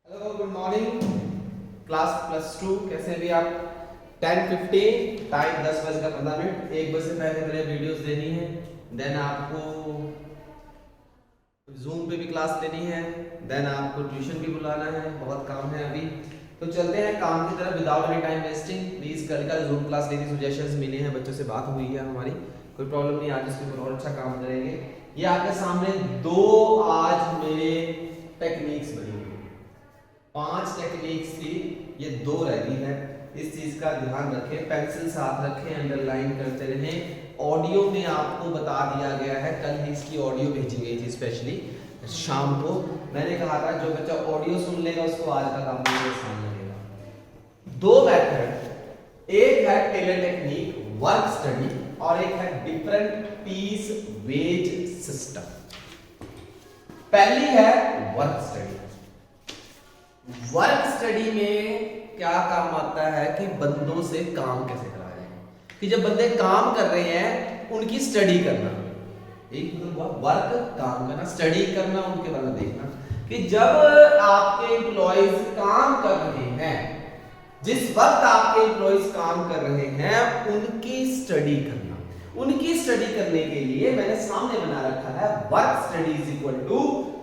Hello good morning class +2 कैसे हैं भी आप। 10:15 टाइम 10 बज का 15 मिनट। 1 बजे से पहले मेरे वीडियोस देनी है, देन आपको जूम पे भी क्लास लेनी है, देन आपको ट्यूशन भी बुलाना है। बहुत काम है अभी, तो चलते हैं काम की तरफ without any time wasting. Please कल का जूम क्लास लेनी, सजेशंस मिले हैं, बच्चों से बात हुई है हमारी, कोई प्रॉब्लम नहीं। आज इसके ऊपर और अच्छा काम करेंगे। ये आपके सामने 2 आज मेरे टेक्निक्स बनी हुई, 5 टेक्निक्स की ये 2 रह गई है। इस चीज का ध्यान रखें, पेंसिल साथ रखें, अंडरलाइन करते रहें। ऑडियो में आपको बता दिया गया है, कल ही इसकी ऑडियो भेजी गई थी स्पेशली शाम को। मैंने कहा था जो बच्चा ऑडियो सुन लेगा उसको आज का काम बहुत आसान लगेगा। 2 मेथड, एक है टेलर टेक्निक वर्क स्टडी और एक है डिफरेंट पीस वेज सिस्टम। पहली है वर्क स्टडी। वर्क स्टडी में क्या काम आता है कि बंदों से काम कैसे कराया जाए, कि जब बंदे काम कर रहे हैं उनकी स्टडी करना। एक मतलब वर्क काम करना, स्टडी करना, उनके बारे में देखना कि जब आपके एम्प्लॉइज काम कर रहे हैं, जिस वक्त आपके एम्प्लॉइज काम कर रहे हैं उनकी स्टडी करना। उनकी स्टडी करने के लिए मैंने सामने बना रखा है work study is equal to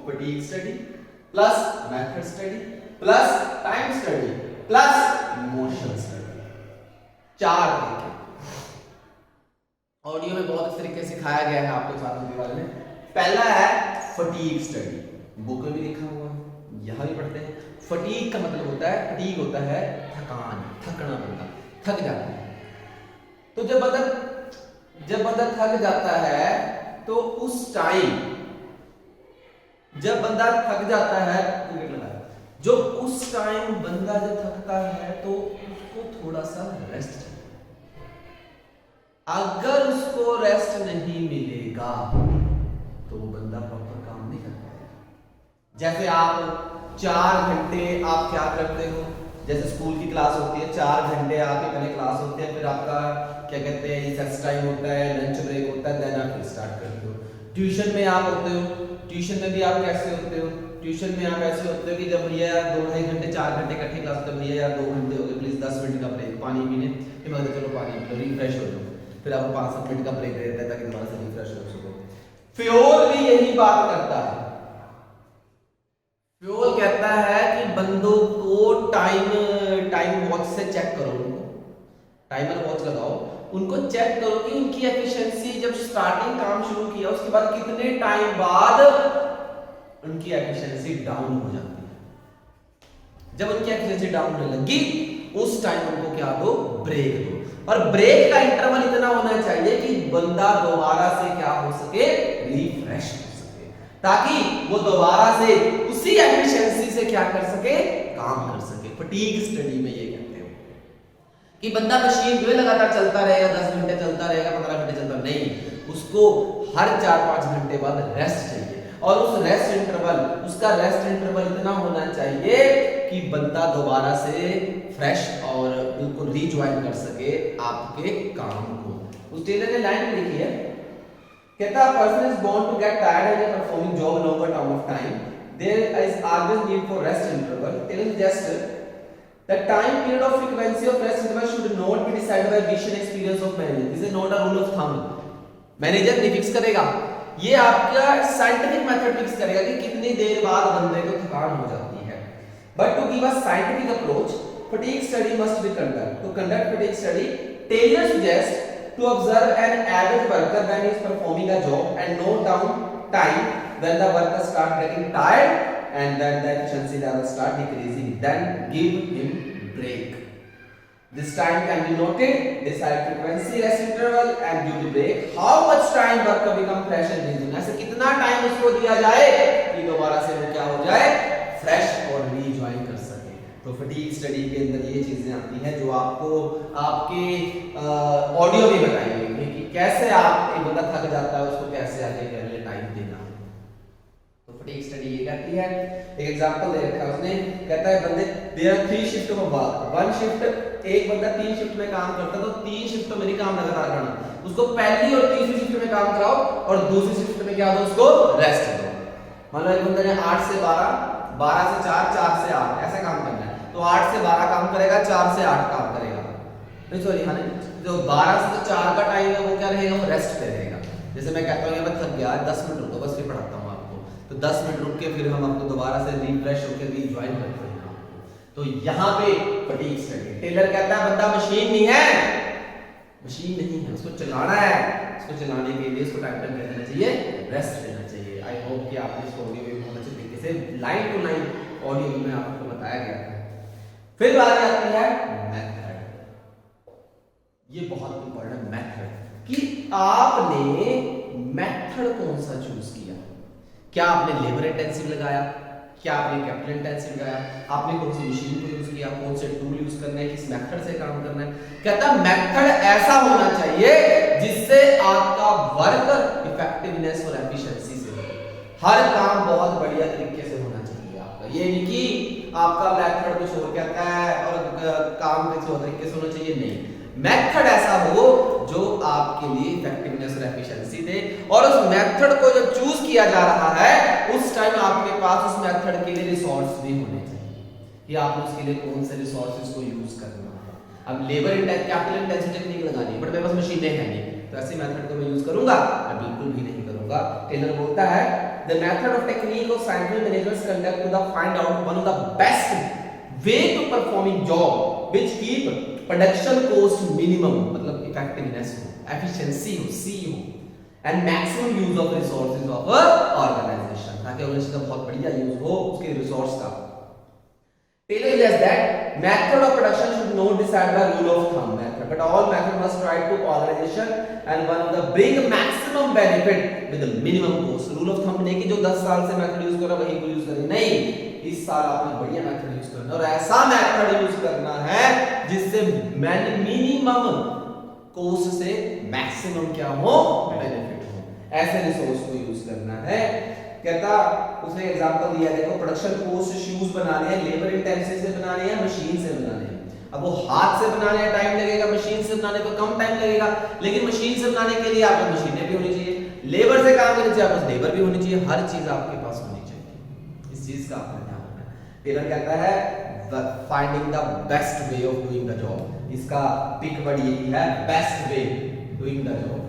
fatigue study plus method study plus time study plus motion study. 4 तरीके ऑडियो में बहुत अच्छे तरीके से सिखाया गया है आपको साथ में वाले में। पहला है फटीग स्टडी, बुक में भी लिखा हुआ है, यहां भी पढ़ते हैं। फटीग का मतलब होता है, फटीग होता है थकान, थकना, बंदा थक जाता है। तो जब बंदा थक जाता है तो उस टाइम जब बंदा थक जाता है, जो उस टाइम बंदा जब थकता है तो उसको थोड़ा सा रेस्ट चाहिए। अगर उसको रेस्ट नहीं मिलेगा तो वो बंदा प्रॉपर काम नहीं कर पाएगा। जैसे आप 4 घंटे आप क्या करते हो, जैसे स्कूल की क्लास होती है, 4 घंटे आपके पहले क्लास होते हैं, फिर आपका क्या कहते हैं रिसेस टाइम होता है, लंच ब्रेक होता है, देन आप फिर स्टार्ट करते हो। ट्यूशन में आप होते हो, ट्यूशन में भी आप कैसे होते हो, ट्यूशन में आप ऐसे होते हो कि जब भैया 2-2.5 घंटे 4 घंटे इकट्ठे क्लास होते, भैया यार 2 घंटे हो गए, प्लीज 10 मिनट का ब्रेक, पानी पीने। फिर मैं चलो पानी पी लो, रिफ्रेश हो जाओ, फिर आपको 5-7 मिनट का ब्रेक दे देता है ताकि दोबारा से रिफ्रेश हो सको। फ्योल भी यही बात करता है। फ्योल कहता है कि बंदों को टाइम वॉच से चेक करो, उनको टाइमर वॉच लगाओ, उनको चेक करो कि उनकी एफिशिएंसी जब स्टार्टिंग काम शुरू किया उसके बाद कितने टाइम बाद उनकी एफिशिएंसी डाउन हो जाती है। जब उनकी एफिशिएंसी डाउन होने लगी उस टाइम उनको क्या दो, ब्रेक दो। और ब्रेक का इंटरवल इतना होना चाहिए कि बंदा दोबारा से क्या हो सके, रिफ्रेश हो सके, ताकि वो दोबारा से उसी एफिशिएंसी से क्या कर सके, काम कर सके। फटीग स्टडी में ये कहते हैं कि बंदा मशीन जो है लगातार चलता रहेगा, 10 घंटे चलता रहेगा, 15 घंटे चलता नहीं, उसको हर 4-5 घंटे बाद रेस्ट चाहिए। और उस रेस्ट इंटरवल, उसका रेस्ट इंटरवल इतना होना चाहिए कि बंदा दोबारा से फ्रेश और बिल्कुल रीजॉइन कर सके आपके काम को। उस टेलर ने लाइन लिखी है, कहता है person is born to get tired and performing job longer term of time, there is always need for rest interval. Taylor suggest the time period of frequency of rest interval should not be decided by vision experience of manager. This is not a rule of thumb. Manager नहीं fix करेगा, ये आपका scientific method fix करेगा कि कितनी देर बाद बंदे को थकान हो जाती है। But to give a scientific approach, fatigue study must be conduct. To conduct fatigue study, Taylor suggest to observe an average worker when he is performing a job and note down time when the worker start getting tired and then the efficiency level start decreasing, then give him break. This time can be noted, decide frequency, rest interval and give the break. How much time worker become fresh and resume, ऐसे कितना time उसको दिया जाए कि दोबारा से वो क्या हो जाए, फ्रेश और रीजॉइन कर सके। तो फटीग स्टडी के अंदर ये चीजें आती हैं जो आपको आपके ऑडियो में बताई गई कि कैसे आप एक बंदा थक जाता है उसको कैसे आगे के लिए टाइम देना। फटीग स्टडी ये कहती है, एक एग्जांपल दे रखा है उसने, कहता है बंदे there are 3 shift of work, one shift, एक बंदा 3 शिफ्ट में काम करता है तो 3 शिफ्ट में नहीं काम लगातार करना, उसको पहली और तीसरी शिफ्ट में काम कराओ और दूसरी शिफ्ट में क्या दो, उसको रेस्ट दो। मान लो एक बंदे ने 8 से 12 12 से 4, 4 से 8 ऐसे काम करना है। तो 8 से 12 काम करेगा, 4 से 8 काम करेगा, नहीं सॉरी हाँ जो 12 से 4 का टाइम है वो क्या रहेगा, वो रेस्ट पे रहेगा। जैसे मैं कहता हूँ मैं थक गया 10 मिनट रुको, बस फिर पढ़ाता हूँ आपको, तो 10 मिनट रुक के फिर हम आपको दोबारा से रिफ्रेश होकर रीज्वाइन करते हैं। तो यहाँ पे फटीग स्टडी, टेलर कहता है बंदा मशीन नहीं है, मशीन नहीं है, उसको चलाना है, उसको चलाने के लिए उसको टाइम टाइम देना चाहिए, रेस्ट देना चाहिए। आई होप कि आपने इसको ऑडियो में बहुत अच्छे तरीके से लाइन टू लाइन ऑडियो में आपको बताया गया है। फिर बात आती है मेथड, ये बहुत इंपॉर्टेंट मेथड कि आपने मेथड कौन सा चूज किया, क्या आपने लेबर इंटेंसिव लगाया, क्या आपने कैपिटल इंटेंसिव लगाया, आपने कौन सी मशीन को यूज किया, कौन से टूल यूज करना है, किस मेथड से काम करना है। कहता मेथड ऐसा होना चाहिए जिससे आपका वर्क इफेक्टिवनेस और एफिशिएंसी से हो, हर काम बहुत बढ़िया तरीके से होना चाहिए आपका। ये नहीं कि आपका मेथड कुछ और कहता है और काम किसी और तरीके से होना चाहिए, नहीं, मेथड ऐसा हो जो आपके लिए इफेक्टिवनेस और एफिशिएंसी दे, और उस मेथड को जब चूज किया जा रहा है उस टाइम आपके पास उस मेथड के लिए रिसोर्स भी होने चाहिए कि आपने उसके लिए कौन से रिसोर्सेज को यूज करना है। अब labour intensive capital intensive technique लगानी है बट मेरे पास मशीनें हैं नहीं, तो ऐसे मेथड को मैं यूज करूंगा, मैं बिल्कुल भी नहीं करूंगा। टेलर बोलता है the method of technique of scientific managers conduct to the find out one of the best way to performing job which keep production cost minimum, मतलब इफेक्टिवनेस हो, एफिशिएंसी हो, सी हो, and maximum use of resources of organisation, ताकि organisation का बहुत बढ़िया use हो उसके रिसोर्स का। Taylor says that method of production should not decide by rule of thumb method, but all method must try to organization and one of the bring maximum benefit with the minimum cost. Rule of thumb नहीं कि जो 10 साल से method use कर रहा वही को use करें, नहीं, इस साल आपने बढ़िया मेथड यूज करना और ऐसा मेथड यूज करना है जिससे मिनिमम कोस्ट से मैक्सिमम क्या हो, बेनिफिट हो, ऐसे रिसोर्स को यूज करना है। कहता उसने एग्जांपल दिया, देखो प्रोडक्शन कोस्ट शूज बनाने हैं, लेबर इंटेंसिव से बनाने हैं, मशीन से बनाने हैं। अब वो हाथ से बनाने में टाइम लगेगा, मशीन से बनाने को कम टाइम लगेगा, लेकिन मशीन से बनाने के लिए आपको मशीनें भी होनी चाहिए, लेबर से काम करने चाहिए आपके पास लेबर भी होनी चाहिए, हर चीज आपके पास होनी चाहिए। इस चीज का आपने ध्यान रखना है। टेलर कहता है finding the best way of doing the job, इसका पिक वर्ड यही है, best way doing the job.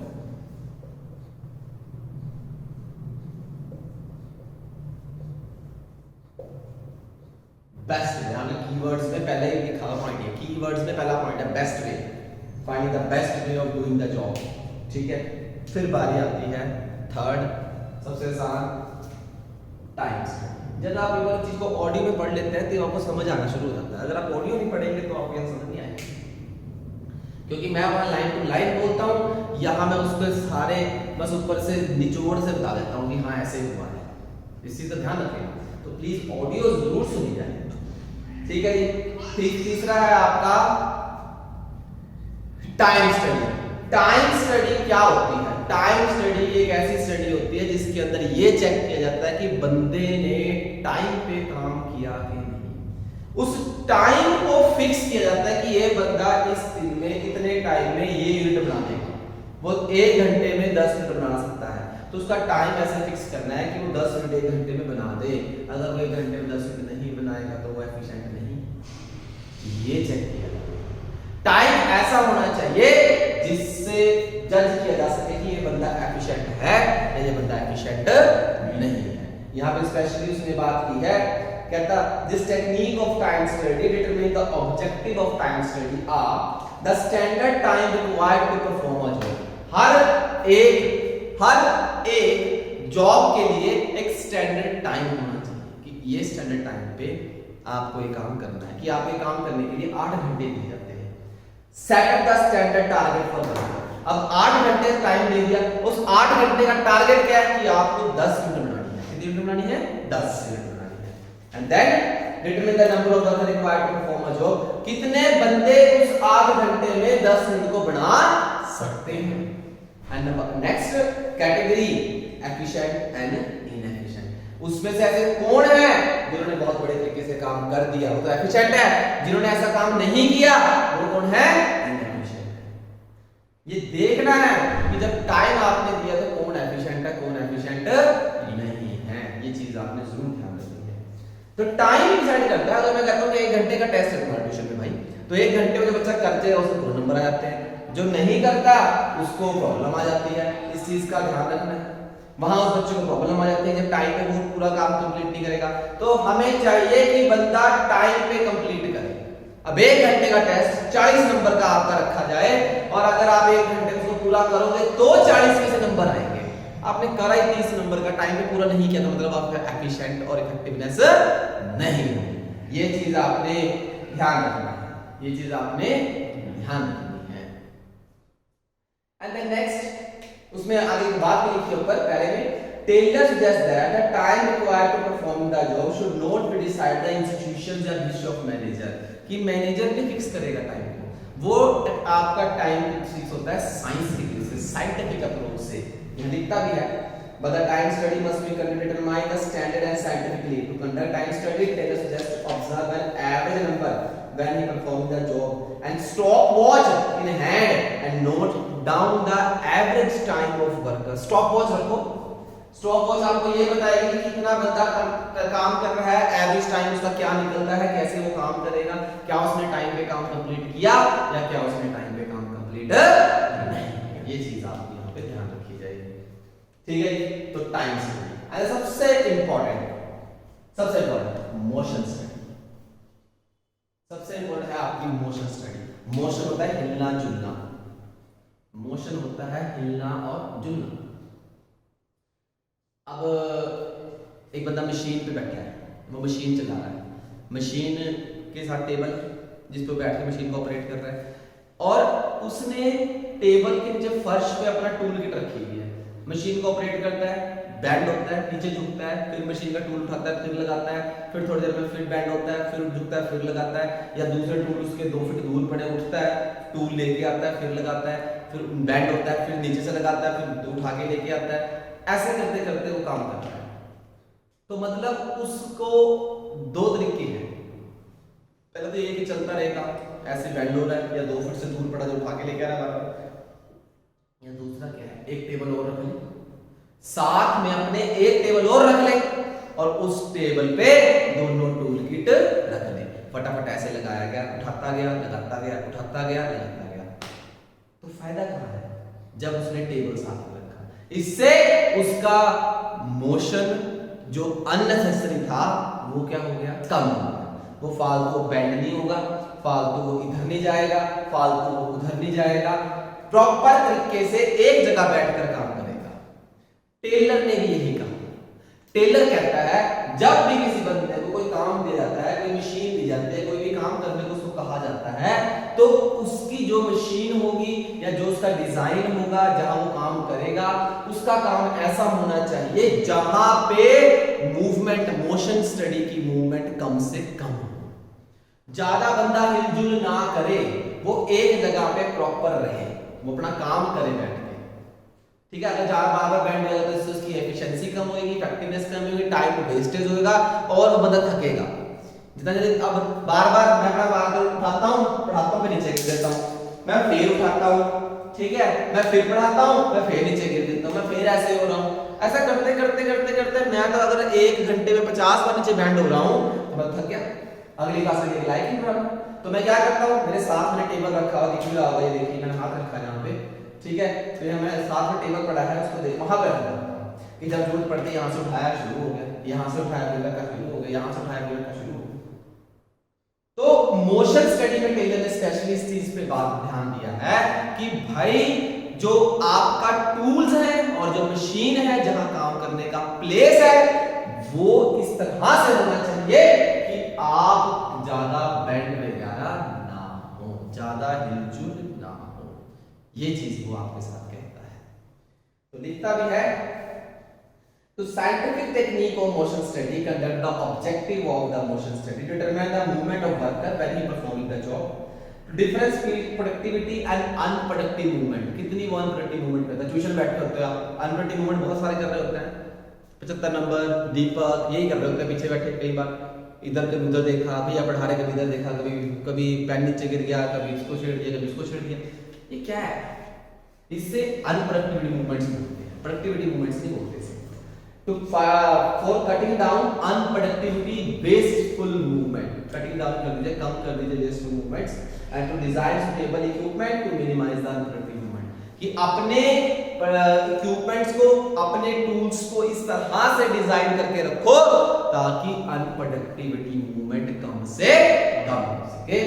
Best way, हमने कीवर्ड्स में पहले ही लिखा हुआ पॉइंट है, कीवर्ड्स में पहला पॉइंट है best way, finding the best way of doing the job. ठीक है, फिर बारी आती है थर्ड, सबसे आसान, टाइम स्टडी। जब आप एक बार चीज को ऑडियो में पढ़ लेते हैं तो आपको समझ आना शुरू हो जाता है, अगर आप ऑडियो नहीं पढ़ेंगे तो आपको समझ नहीं आएगा, क्योंकि मैं वहां लाइन टू लाइन बोलता हूं, यहां मैं उसको सारे बस ऊपर से निचोड़ से बता देता हूं कि हाँ ऐसे हुआ है, इस चीज का ध्यान रखें। तो प्लीज ऑडियो जरूर सुनी जाए, ठीक है जी। तीसरा है आपका टाइम स्टडी। टाइम स्टडी क्या होती है? टाइम स्टडी एक ऐसी स्टडी होती है जिसके अंदर ये चेक किया जाता है कि बंदे ने टाइम पे काम किया कि नहीं। उस टाइम को फिक्स किया जाता है कि ये बंदा इस दिन में इतने टाइम में ये यूनिट बना देगा, वो 1 घंटे में 10 यूनिट बना सकता है, तो उसका टाइम ऐसे फिक्स करना है कि वो 10 यूनिट 1 घंटे में बना दे। अगर वो 1 घंटे में 10 यूनिट नहीं बनाएगा तो वो एफिशिएंट नहीं, ये चेक किया जाता है। टाइम ऐसा होना चाहिए जिससे जज किया जा सके कि ये बंदा एफिशिएंट है या ये बंदा एफिशिएंट नहीं है। यहाँ पे स्पेशली उसने बात की है, कहता this technique of time study determine the objective of time study are the standard time required to perform a job. हर एक जॉब के लिए एक स्टैंडर्ड टाइम होना चाहिए कि ये स्टैंडर्ड टाइम पे आपको ये काम करना है, कि आप ये काम करने के लिए 8 घंटे दिए जाते हैं। Set the standard target for work. अब 8 घंटे टाइम दे दिया, उस 8 घंटे का टारगेट क्या है कि आपको 10 यूनिट बनानी है। कितनी यूनिट बनानी है? 10 यूनिट बनानी है। And then determine the number of worker required to perform a job. कितने बंदे उस 8 घंटे में 10 यूनिट को बना सकते हैं। And next category efficient and inefficient. उसमें से ऐसे कौन है जिन्होंने बहुत बड़े तरीके से काम कर दिया, वो तो एफिशिएंट है। जिन्होंने ऐसा काम नहीं किया वो कौन है? इनएफिशिएंट। ये देखना है कि जब टाइम आपने दिया तो कौन एफिशिएंट है, कौन एफिशिएंट नहीं है, ये चीज आपने जरूर ध्यान रखनी है। तो टाइम डिसाइड करता है। अगर मैं कहता हूँ कि 1 घंटे का टेस्ट है तुम्हारा ट्यूशन में भाई, तो 1 घंटे में जो बच्चा कर जाएगा उसको पूरा नंबर आ जाते हैं, जो नहीं करता उसको प्रॉब्लम आ जाती है। इस चीज का ध्यान रखना है, वहां उस बच्चे को प्रॉब्लम आ जाती है जब टाइम पे वो पूरा काम कंप्लीट नहीं करेगा। तो हमें चाहिए कि बंदा टाइम पे कंप्लीट करे। अब 1 घंटे का टेस्ट 40 नंबर का आपका रखा जाए, और अगर आप 1 घंटे उसको पूरा करोगे तो 40 में से नंबर आएंगे। आपने करा ही 30 नंबर का, टाइम पे पूरा नहीं किया, तो मतलब आपका एफिशिएंट और इफेक्टिवनेस नहीं होगी। ये चीज आपने ध्यान रखना है, ये चीज आपने ध्यान रखनी है। एंड देन नेक्स्ट उसमें आगे एक बात भी लिखी है ऊपर पहले में, Taylor suggest that the time required to perform the job should not be decide the institutions या विश ऑफ मैनेजर, कि मैनेजर भी फिक्स करेगा टाइम को, वो आपका टाइम फिक्स होता है साइंटिफिक से, साइंटिफिक अप्रोच से। यह लिखता भी है, but the time study must be conducted in mind the standard and scientifically. To conduct time study, Taylor suggests to observe an average number when he performs the job and stopwatch in hand and note down the average time of worker. Stopwatch रखो, stopwatch आपको ये बताएगी कि कितना बंदा काम कर रहा है, एवरेज टाइम उसका क्या निकलता है, कैसे वो काम करेगा, क्या उसने टाइम पे काम कंप्लीट किया या क्या उसने टाइम पे काम कंप्लीट नहीं। ये चीज आपको यहाँ पे ध्यान रखी जाएगी, ठीक है। तो टाइम स्टडी, सबसे इंपॉर्टेंट मोशन स्टडी, सबसे इंपॉर्टेंट है आपकी मोशन स्टडी। मोशन होता है हिलना जुलना, मोशन होता है हिलना और जुलना। अब एक बंदा मशीन पे बैठा है, वो मशीन चला रहा है, मशीन के साथ टेबल जिस पे बैठ के मशीन को ऑपरेट कर रहा है, और उसने टेबल के नीचे फर्श पे अपना टूल किट रखी हुई है, मशीन को ऑपरेट करता है, बैंड होता है, नीचे झुकता है, फिर मशीन का टूल उठाता है, फिर लगाता है, फिर थोड़ी देर में फिर बैंड होता है, फिर झुकता है, फिर लगाता है, या दूसरे टूल उसके 2 फीट दूर पड़े उठता है, टूल लेके आता है, फिर लगाता है, फिर बैंड होता है, फिर नीचे से लगाता है, फिर उठा के लेके आता है, ऐसे करते करते वो काम करता है। तो मतलब उसको 2 तरीके हैं, पहले तो ये कि चलता रहेगा, ऐसे बैंड हो रहा है, या 2 फीट से दूर पड़ा जो उठा के लेके आ रहा है, या दूसरा क्या है, एक टेबल और रख ले, साथ में अपने एक टेबल और रख ले, और उस टेबल पे दोनों टूल किट रख ले, फटाफट ऐसे लगाया गया, उठाता गया, लगाता गया, उठाता गया, लगाता गया। तो फायदा कहां है, जब उसने टेबल साथ में रखा, इससे उसका मोशन जो अननेसेसरी था वो क्या हो गया, कम हो गया। वो फालतू बैंड नहीं होगा, फालतू वो इधर नहीं जाएगा, फालतू वो उधर नहीं जाएगा, प्रॉपर तरीके से एक जगह बैठकर काम करेगा। टेलर ने भी यही कहा। टेलर कहता है जब भी किसी बंदे को कोई काम दिया जाता है, कोई मशीन दी जाती है, कोई भी काम करने को उसको कहा जाता है, तो उसकी जो मशीन होगी या जो उसका डिजाइन होगा, जहां वो काम करेगा, उसका काम ऐसा होना चाहिए जहां पे मूवमेंट, मोशन स्टडी की मूवमेंट कम से कम हो, ज्यादा बंदा हिलजुल ना करे, वो एक जगह पे प्रॉपर रहे, वो अपना काम करे बैठ के, ठीक है। अगर ज्यादा बार-बार बैंड हो जाए तो उसकी एफिशिएंसी कम होगी, इफेक्टिवनेस कम होगी, टाइम वेस्टेज होगा और वो बंदा थकेगा। जितना जल्दी अब बार-बार मैं अपना बार-बार उठाता हूं, पढ़ाता हूं, फिर नीचे गिर देता हूं, मैं फिर उठाता हूं, ठीक है, मैं फिर पढ़ाता हूं, मैं फिर नीचे गिर देता हूं, मैं फिर ऐसे हो रहा हूं। ऐसा करते करते करते करते मैं तो अगर 1 घंटे में 50 बार नीचे बैंड हो रहा हूं तो मैं थक गया, अगली क्लास में लाइक ही पढ़ा। तो मैं क्या करता हूं, मेरे साथ में टेबल रखा हुआ दिख रहा होगा, ये देखिए मैंने हाथ रखा है यहां पे, ठीक है, फिर मैं साथ में टेबल पड़ा है उसको देख वहां पे रखता हूं कि जब जरूरत पड़ती है यहां से उठाया शुरू हो गया, यहां से उठाया फिर रखा शुरू हो गया, यहां से उठाया फिर रखा शुरू हो गया। तो मोशन स्टडी में टेलर ने स्पेशली इस चीज पे बात ध्यान दिया है कि भाई जो आपका टूल्स है और जो मशीन है, जहां काम करने का प्लेस है, वो इस तरह से होना चाहिए कि आप ज्यादा बैंड वगैरह ना हो, ज्यादा हिलजुल ना हो। ये चीज वो आपके साथ कहता है। तो लिखता भी है, तो scientific technique of motion study conduct the objective of the motion study determine the movement of worker when he performing the job, difference between productivity and unproductive movement. कितनी वो अनप्रोडक्टिव मूवमेंट करता है, ट्यूशन बैठे होते हो आप, unproductive movement बहुत सारे कर रहे होते हैं, 75 नंबर दीपक यही कर रहे होते हैं, पीछे बैठे कई बार इधर कभी उधर देखा, भैया पढ़ा रहे कभी इधर देखा, कभी कभी पेन नीचे गिर गया, कभी इसको छेड़ दिया, कभी इसको छेड़ दिया। ये क्या है, इससे अनप्रोडक्टिविटी मूवमेंट्स बोलते हैं, प्रोडक्टिविटी मूवमेंट्स नहीं बोलते इसे। to for cutting down unproductivity wasteful movement, cutting down कर दीजिए, कम कर दीजिए wasteful movements and to design suitable equipment to minimize the unproductive movement, कि अपने इक्विपमेंट्स को, अपने टूल्स को इस तरह से डिजाइन करके रखो ताकि अनप्रोडक्टिविटी मूवमेंट कम से कम हो सके।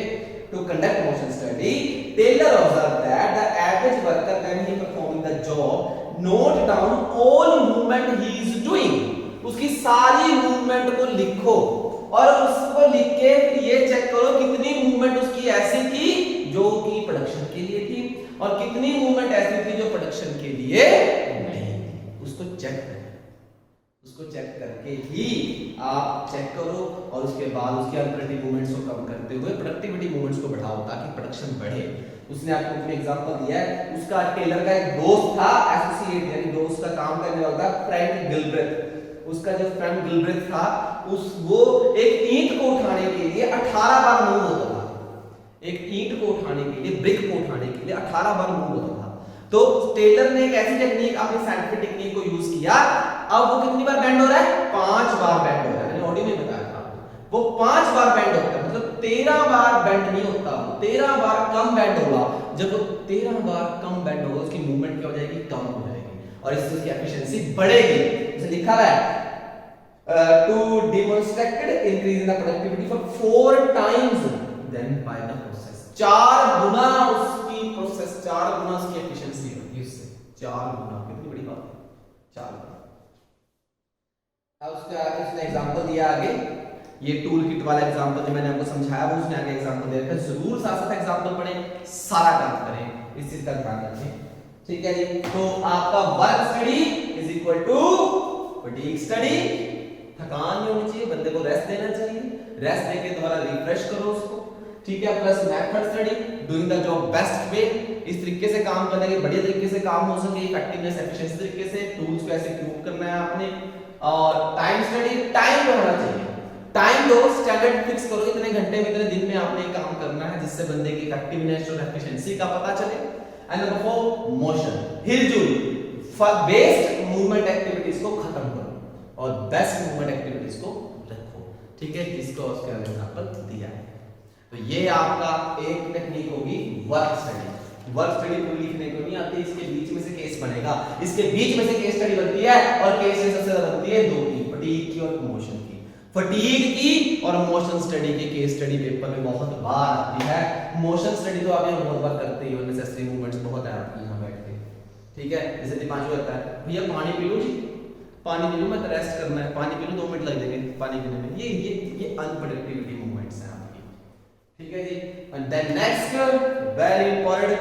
To conduct motion study, Taylor observed that the average worker when he performing the job note down all movement he is doing, उसकी सारी मूवमेंट को लिखो और उसको लिख के ये चेक करो कितनी मूवमेंट उसकी ऐसी थी जो कि प्रोडक्शन के लिए थी और कितनी मूवमेंट ऐसी थी जो प्रोडक्शन के लिए नहीं थी। उसको चेक करो, उसको चेक करके ही आप चेक करो और उसके बाद उसके अनप्रोडक्टिव मूवमेंट्स को कम करते हुए प्रोडक्टिविटी मूवमेंट्स को बढ़ाओ ताकि प्रोडक्शन बढ़े। उसने आपको अपने एग्जांपल दिया है, उसका टेलर का एक दोस्त था, एसोसिएट यानी दोस्त का काम करने वाला था, फ्रैंक गिलब्रेथ। उसका जो फ्रैंक गिलब्रेथ था वो एक ईंट को उठाने के लिए 18 बार मूव होता था। एक ईंट को उठाने के लिए, ब्रिक को उठाने के लिए 18 बार मूव होता था। तो टेलर ने एक ऐसी टेक्निक, अपनी साइंटिफिक टेक्निक को यूज किया। अब वो कितनी बार बेंड हो रहा है? 5 बार बेंड हो रहा है। मैंने ऑडियो में बताया था वो 5 बार बेंड होता है, मतलब 13 बार बेंड नहीं होता, 13 बार कम बेंड होगा। जब वो 13 बार कम बेंड होगा उसकी मूवमेंट क्या हो जाएगी? कम हो जाएगी और इससे उसकी एफिशिएंसी बढ़ेगी। जैसे लिखा है to demonstrated increase in the productivity for 4 times then by the process. 4 गुना उसकी प्रोसेस, 4 गुना उसकी एफिशिएंसी होगी उससे, 4 गुना। कितनी बड़ी बात है, 4 गुना। अब उसका इसने एग्जांपल दिया आगे, ये टूल किट वाला एग्जांपल जो मैंने आपको समझाया वो उसने आगे एग्जांपल दे रखा है। जरूर साथ साथ एग्जांपल पढ़ें, सारा काम करें, इस चीज का ध्यान रखें। ठीक है जी। तो आपका work study is equal to fatigue study. थकान नहीं होनी चाहिए, बंदे को रेस्ट देना चाहिए, रेस्ट देके दोबारा रिफ्रेश करो उसको। ठीक है। Plus method study, doing the job best way, इस तरीके से काम करने के बढ़िया तरीके से काम हो सके, इफेक्टिवनेस एफिशिएंसी तरीके से, टूल्स को ऐसे ग्रुप करना है आपने। और टाइम स्टडी, टाइम पे होना चाहिए, टाइम दो, स्टैंडर्ड फिक्स करो, इतने घंटे में इतने दिन में आपने काम करना है जिससे बंदे की इफेक्टिवनेस और एफिशिएंसी का पता चले। एंड नंबर 4 मोशन, हिलजुल, बेस्ट मूवमेंट एक्टिविटीज को खत्म करो और बेस्ट मूवमेंट एक्टिविटीज को रखो। ठीक है, इसको उसके एग्जांपल दिया है। तो ये आपका एक टेक्निक होगी वर्क स्टडी। वर्क स्टडी पूरी लिखने को नहीं आती, इसके बीच में से केस बनेगा, इसके बीच में से केस स्टडी बनती है और केस से सबसे ज्यादा बनती है 2 की, फटीग की और मोशन की। फटीग की और मोशन स्टडी की केस स्टडी पेपर में बहुत बार आती है। मोशन स्टडी तो आप यहाँ बहुत बार करते ही हो, नेसेसरी मूवमेंट्स बहुत है आपकी यहाँ बैठ के। ठीक है, जैसे दीपांशु कहता है भैया पानी पी लो जी, पानी पी लो, मैं तो रेस्ट करना है, पानी पी लो 2 मिनट लग जाएंगे पानी पीने में। ये अनप्रोडक्टिविटी मूवमेंट्स हैं आपकी। ठीक है जी। And then next very important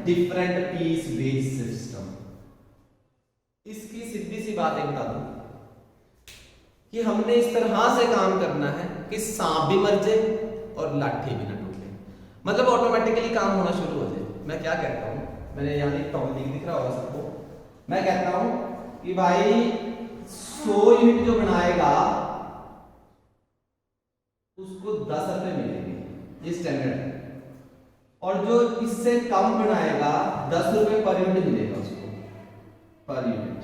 different piece wage system. इसकी सीधी सी बात एक बता दूं कि हमने इस तरह से काम करना है कि सांप भी मर जाए और लाठी भी ना टूटे, मतलब ऑटोमेटिकली काम होना शुरू हो जाए। मैं क्या कहता हूं, मैंने यहाँ लिखता हूं, दिख रहा होगा सबको। मैं कहता हूं कि भाई 100 यूनिट जो बनाएगा उसको 10 रुपए मिलेंगे, ये स्टैंडर्ड है। और जो इससे कम बनाएगा 10 रुपए पर यूनिट मिलेगा उसको, पर यूनिट।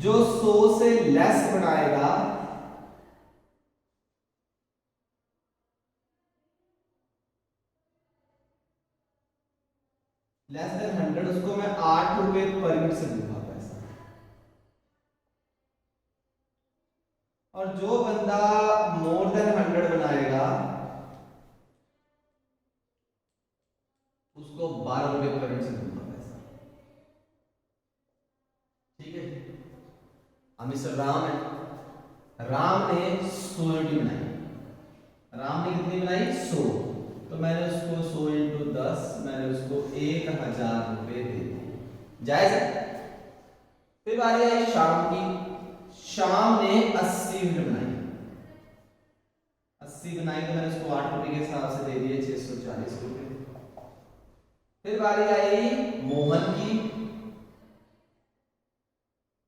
जो 100 से लेस बनाएगा लेस देन 100, उसको मैं 8 रुपए पर यूनिट से दूंगा पैसा। और जो बंदा मोर देन 100 बनाएगा उसको 12 रुपए पर यूनिट से दूंगा पैसा। ठीक है। अब मिस्टर राम है, राम ने 100 यूनिट बनाई। राम ने कितनी बनाई? 100। तो मैंने उसको 100 इंटू 10, मैंने उसको 1000 रुपए दे दिए, जायज है। फिर बारी आई शाम की। शाम ने 80 यूनिट बनाई, 80 बनाई तो मैंने उसको 8 रुपए के हिसाब से दे दिए, 640 रुपए। फिर बारी आई मोहन की।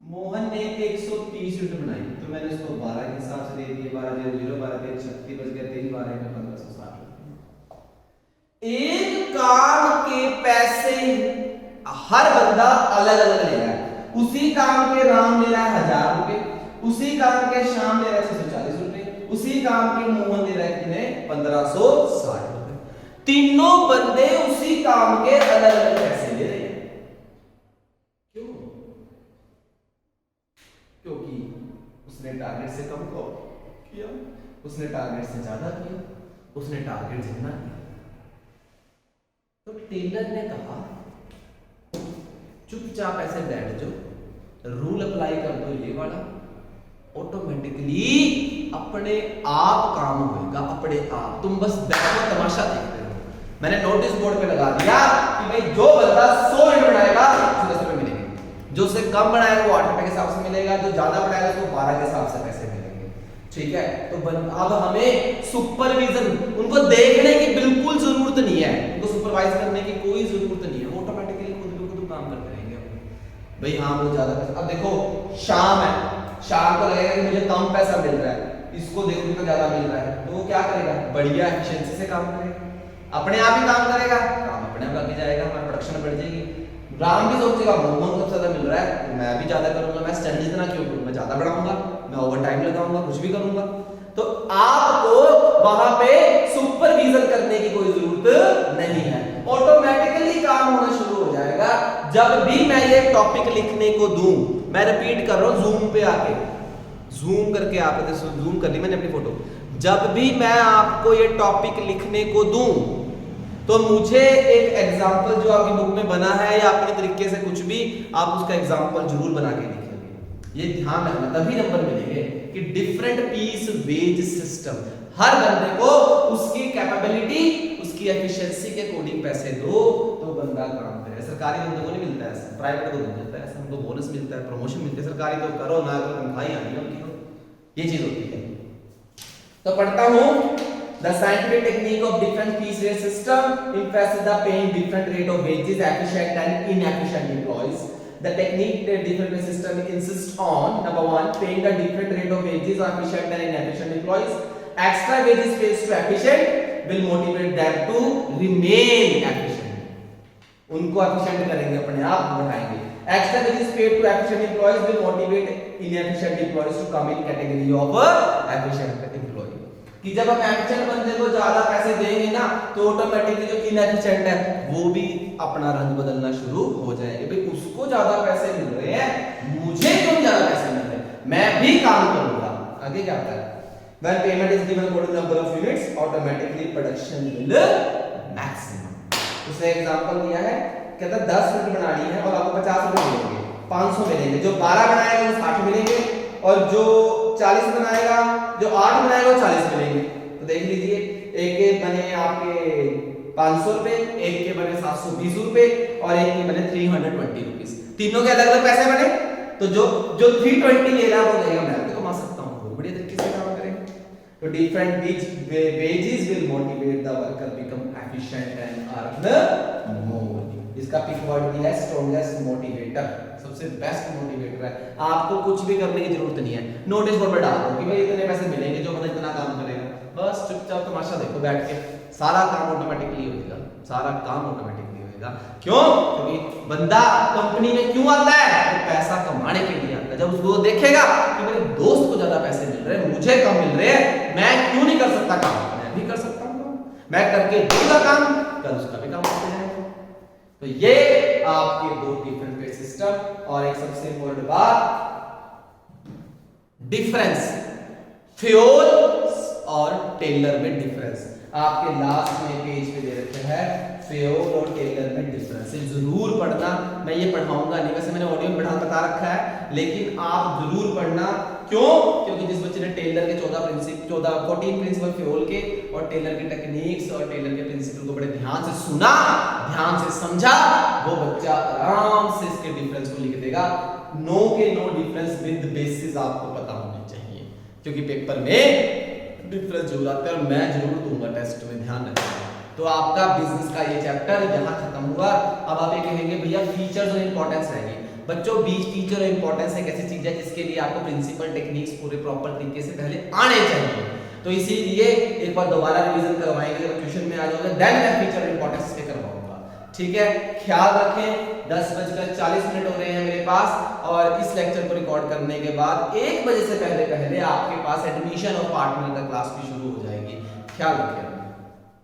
मोहन ने 130 यूनिट बनाई तो मैंने उसको 12 के हिसाब से दे दिए, 12 0 12 36 बच गया, 3 12 में 1560 रुपए। एक काम के पैसे हर बंदा अलग अलग ले रहा है, उसी काम के राम ले रहा है 1000 रुपए, उसी काम के श्याम ले रहा है 640 रुपए, उसी काम के मोहन ले रहा है कितने 1560 रुपए। तीनों बंदे उसी काम के अलग अलग पैसे ले रहे हैं। क्यों? क्योंकि उसने टारगेट से कम किया, उसने टारगेट से ज्यादा किया, उसने टारगेट जितना किया। तो टेलर ने कहा चुपचाप ऐसे बैठ जाओ, रूल अप्लाई कर दो ये वाला, ऑटोमेटिकली अपने आप काम होगा, अपने आप। तुम बस बैठो तमाशा देखते रहो। मैंने नोटिस बोर्ड पे लगा दिया कि भाई जो बंदा 100 यूनिट बनाएगा उसको 10 रुपए मिलेंगे, जो उससे कम बनाएगा वो 8 रुपए के हिसाब से मिलेगा, जो ज्यादा बनाएगा उसको 12 के हिसाब से पैसे मिलेंगे। ठीक है, तो अब हमें सुपरविजन, उनको देखने की बिल्कुल जरूरत नहीं है, उनको सुपरवाइज करने की कोई जरूरत नहीं है, ऑटोमेटिकली खुद ब खुद काम करते रहेंगे भाई। हाँ वो ज्यादा पैसा, अब देखो शाम है, शाम को लगेगा कि मुझे कम पैसा मिल रहा है, इसको देखो कितना ज्यादा मिल रहा है, तो वो क्या करेगा, बढ़िया एफिशिएंसी से काम करेगा, अपने आप ही काम करेगा, काम अपने आप आगे जाएगा, हमारी प्रोडक्शन बढ़ जाएगी। राम भी सोचेगा मोहन को ज्यादा मिल रहा है तो मैं भी ज्यादा करूंगा, मैं स्टैंड जितना क्यों करूं, मैं ज्यादा बढ़ाऊंगा, मैं ओवर टाइम लगाऊंगा, कुछ भी करूंगा। तो आपको वहां पे सुपरविजन करने की कोई जरूरत नहीं है, ऑटोमेटिकली काम होना शुरू हो जाएगा। जब भी मैं ये टॉपिक लिखने को दूं, मैं रिपीट कर रहा हूं, जूम पे आके जूम करके आपने जूम कर ली मैंने अपनी फोटो, जब भी मैं आपको ये टॉपिक लिखने को दूं तो मुझे एक एग्जांपल जो आपकी बुक में बना है या अपने तरीके से कुछ भी आप उसका एग्जांपल जरूर बना के लिखेंगे। ये ध्यान रखना, तभी नंबर मिलेंगे कि डिफरेंट पीस वेज सिस्टम, हर बंदे को उसकी कैपेबिलिटी, उसकी एफिशिएंसी के अकॉर्डिंग पैसे दो तो बंदा काम करे। सरकारी बंदे को नहीं मिलता है ऐसा, प्राइवेट को मिलता है ऐसा, उनको बोनस मिलता है, प्रमोशन मिलती है, सरकारी तो करो ना करो तनख्वाही आनी है उनकी, तो ये चीज होती है। तो पढ़ता हूं, the scientific technique of different piece rate system emphasizes the paying different rate of wages efficient and inefficient employees. The technique that different pay system insists on, number 1, paying a different rate of wages of efficient and inefficient employees. Extra wages paid to efficient will motivate them to remain efficient. उनको efficient करेंगे, अपने आप बढ़ाएंगे। Extra wages paid to efficient employees will motivate inefficient employees to come in category of efficient employee. कि जब हम efficient बंदे को ज्यादा पैसे देंगे ना तो ऑटोमेटिकली जो इनएफिशिएंट है वो भी अपना रंग बदलना शुरू हो जाएगा। भाई उसको ज्यादा पैसे मिल रहे हैं, मुझे क्यों ज्यादा पैसे मिल रहे हैं, मैं भी काम करूंगा। आगे क्या आता है, when payment is given according to number of units automatically production will maximum। उसने एग्जांपल दिया है, कहता 10 यूनिट बनानी है और आपको 50 रुपए मिलेंगे, 500 मिलेंगे, जो 12 बनाएगा वो 60 मिलेंगे और जो 40 बनाएगा, जो 8 बनाएगा वो 40 मिलेंगे। तो देख लीजिए, एक के बने आपके 500 रुपए, एक के बने 720 रुपए और एक के बने 320 रुपीस। तीनों के अलग अलग पैसे बने, तो जो 320 ले रहा है वो लेगा, मैं तो कमा सकता हूँ, वो बढ़िया तरीके से काम करेंगे। तो different wages will motivate the worker become efficient and earn more। इसका पिक वर्ड दिया है स्ट्रॉन्गेस्ट मोटिवेटर, सबसे बेस्ट मोटिवेटर है। आपको कुछ भी करने की जरूरत नहीं है, नोटिस बोर्ड पे डाल दो कि भाई इतने पैसे मिलेंगे, जो बंदा इतना काम करेगा, बस चुपचाप तमाशा देखो बैठ के, सारा काम ऑटोमेटिकली होगा, सारा काम ऑटोमेटिकली होगा। क्यों? क्योंकि बंदा कंपनी में क्यों आता है, तो पैसा कमाने के लिए आता है। जब उसको देखेगा कि मेरे दोस्त को ज्यादा पैसे मिल रहे हैं, मुझे कम मिल रहे हैं, मैं क्यों नहीं कर सकता काम, मैं भी कर सकता हूँ, मैं करके दूंगा काम, कल उसका भी काम हो जाएगा। तो ये आपके दो डिफरेंट पे सिस्टम। और एक सबसे इम्पोर्टेंट बात, डिफरेंस फ्यूल और टेलर में डिफरेंस। आपके लास्ट में पेज पे दे रखे हैं फ्यूल और टेलर में डिफरेंस, जरूर पढ़ना। मैं ये पढ़ाऊंगा नहीं, वैसे मैंने ऑडियो में बता रखा है, लेकिन आप जरूर पढ़ना। क्यों? क्योंकि जिस बच्चे ने टेलर के 14 प्रिंसिपल फ्यूल के और टेलर के टेक्निक्स और टेलर के प्रिंसिपल को बड़े ध्यान से सुना, ध्यान से समझा, वो बच्चा आराम से इसके डिफरेंस को लिख देगा। नो के नो डिफरेंस विद बेसिस आपको पता होनी चाहिए, क्योंकि पेपर में डिफरेंस जरूर आता है और मैं जरूर दूंगा टेस्ट में, ध्यान रखना। तो आपका बिजनेस का ये चैप्टर यहाँ खत्म हुआ। अब आप ये कहेंगे भैया फीचर्स और इंपॉर्टेंस रहेगी। बच्चों, बीच फीचर और इंपॉर्टेंस एक ऐसी चीज है जिसके लिए आपको प्रिंसिपल टेक्निक्स पूरे प्रॉपर तरीके से पहले आने चाहिए। तो इसीलिए एक बार दोबारा रिवीजन करवाएंगे, जब ट्यूशन में आ जाओगे देन मैं फीचर और इंपॉर्टेंस पे करवाऊंगा। ठीक है, ख्याल रखें 10:40 हो रहे हैं मेरे पास, और इस लेक्चर को रिकॉर्ड करने के बाद 1 बजे से पहले आपके पास एडमिशन और पार्टनर का क्लास भी शुरू हो जाएगी। ख्याल रखें।